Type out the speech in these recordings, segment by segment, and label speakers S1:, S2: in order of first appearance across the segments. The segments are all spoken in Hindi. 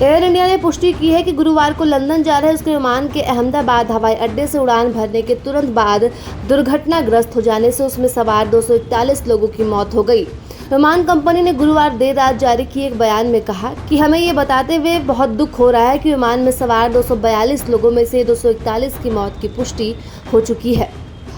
S1: एयर इंडिया ने पुष्टि की है कि गुरुवार को लंदन जा रहे उसके विमान के अहमदाबाद हवाई अड्डे से उड़ान भरने के तुरंत बाद दुर्घटनाग्रस्त हो जाने से उसमें सवार 241 लोगों की मौत हो गई। विमान कंपनी ने गुरुवार देर रात जारी किए एक बयान में कहा कि हमें ये बताते हुए बहुत दुख हो रहा है कि विमान में सवार 242 लोगों में से 241 की मौत की पुष्टि हो चुकी है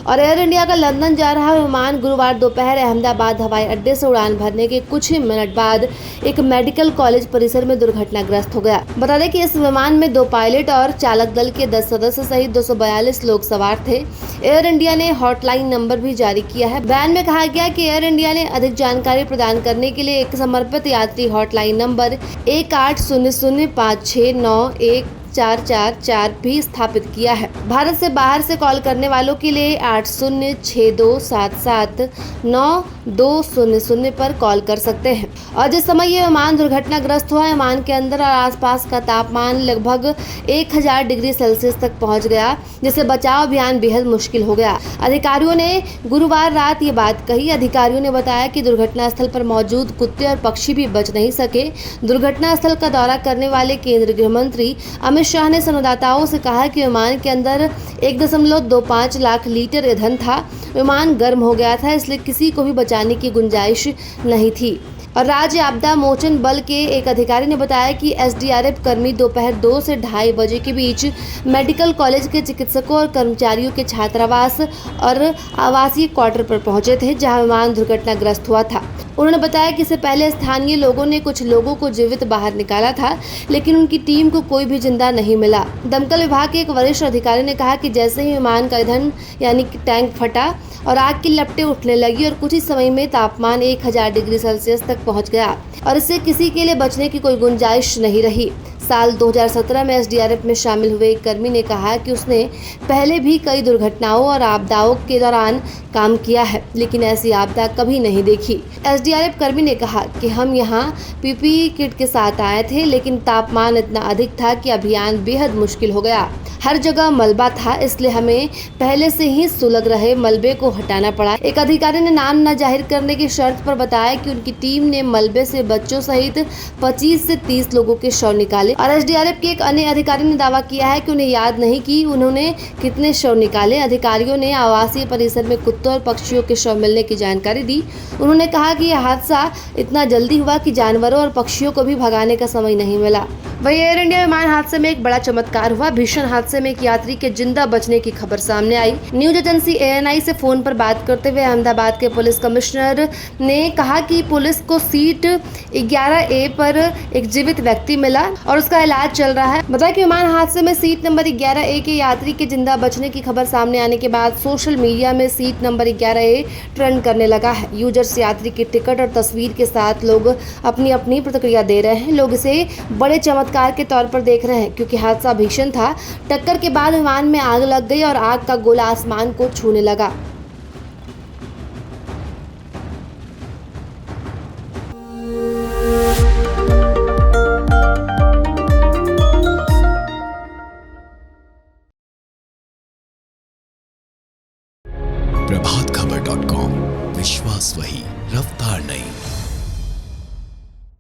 S1: और एयर इंडिया का लंदन जा रहा विमान गुरुवार दोपहर अहमदाबाद हवाई अड्डे से उड़ान भरने के कुछ ही मिनट बाद एक मेडिकल कॉलेज परिसर में दुर्घटनाग्रस्त हो गया। बता दें कि इस विमान में 2 पायलट और चालक दल के 10 सदस्य सहित 242 लोग सवार थे। एयर इंडिया ने हॉटलाइन नंबर भी जारी किया है। बयान में कहा गया कि एयर इंडिया ने अधिक जानकारी प्रदान करने के लिए एक समर्पित यात्री हॉटलाइन नंबर 1800569144 भी स्थापित किया है। भारत से बाहर से कॉल करने वालों के लिए 8062779200 पर कॉल कर सकते हैं। और जिस समय ये विमान दुर्घटनाग्रस्त हुआ, विमान के अंदर और आसपास का तापमान लगभग 1000 डिग्री सेल्सियस तक पहुंच गया, जिससे बचाव अभियान बेहद मुश्किल हो गया। अधिकारियों ने गुरुवार रात ये बात कही। अधिकारियों ने बताया कि दुर्घटना स्थल पर मौजूद कुत्ते और पक्षी भी बच नहीं सके। दुर्घटना स्थल का दौरा करने वाले केंद्रीय गृह मंत्री अमित शाह ने संवाददाताओं से कहा कि विमान के अंदर 1.25 लाख लीटर ईंधन था। विमान गर्म हो गया था, इसलिए किसी को भी बचाने की गुंजाइश नहीं थी। और राज्य आपदा मोचन बल के एक अधिकारी ने बताया कि एसडीआरएफ कर्मी दोपहर 2 से 2:30 बजे के बीच मेडिकल कॉलेज के चिकित्सकों और कर्मचारियों के छात्रावास और आवासीय क्वार्टर पर पहुंचे थे, जहां विमान दुर्घटनाग्रस्त हुआ था। उन्होंने बताया कि इससे पहले स्थानीय लोगों ने कुछ लोगों को जीवित बाहर निकाला था, लेकिन उनकी टीम को कोई भी जिंदा नहीं मिला। दमकल विभाग के एक वरिष्ठ अधिकारी ने कहा कि जैसे ही विमान का ईंधन यानी कि टैंक फटा और आग की लपटें उठने लगी और कुछ ही समय में तापमान 1000 डिग्री सेल्सियस तक पहुंच गया और इससे किसी के लिए बचने की कोई गुंजाइश नहीं रही। साल 2017 में एसडीआरएफ में शामिल हुए एक कर्मी ने कहा कि उसने पहले भी कई दुर्घटनाओं और आपदाओं के दौरान काम किया है, लेकिन ऐसी आपदा कभी नहीं देखी। एसडीआरएफ कर्मी ने कहा कि हम यहाँ पीपीई किट के साथ आए थे, लेकिन तापमान इतना अधिक था कि अभियान बेहद मुश्किल हो गया। हर जगह मलबा था, इसलिए हमें पहले से ही सुलग रहे मलबे को हटाना पड़ा। एक अधिकारी ने नाम न जाहिर करने की शर्त पर बताया कि उनकी टीम ने मलबे से बच्चों सहित 25 से 30 लोगों के शव निकाले। और एसडीआरएफ के एक अन्य अधिकारी ने दावा किया है कि उन्हें याद नहीं कि उन्होंने कितने शव निकाले। अधिकारियों ने आवासीय परिसर में कुत्तों और पक्षियों के शव मिलने की जानकारी दी। उन्होंने कहा कि यह हादसा इतना जल्दी हुआ कि जानवरों और पक्षियों को भी भगाने का समय नहीं मिला। वहीं एयर इंडिया विमान हादसे में एक बड़ा चमत्कार हुआ। भीषण हादसे में एक यात्री के जिंदा बचने की खबर सामने आई। न्यूज एजेंसी एएनआई से फोन पर बात करते हुए अहमदाबाद के पुलिस कमिश्नर ने कहा कि पुलिस को सीट 11A पर एक जीवित व्यक्ति मिला और उसका इलाज चल रहा है। बताया कि विमान हादसे में सीट नंबर 11A के यात्री के जिंदा बचने की खबर सामने आने के बाद सोशल मीडिया में सीट नंबर 11A ट्रेंड करने लगा है। यूजर्स यात्री की टिकट और तस्वीर के साथ लोग अपनी अपनी प्रतिक्रिया दे रहे हैं। लोग इसे बड़े चमत्कार के तौर पर देख रहे हैं, क्योंकि हादसा भीषण था। टक्कर के बाद विमान में आग लग गई और आग का गोला आसमान को छूने लगा।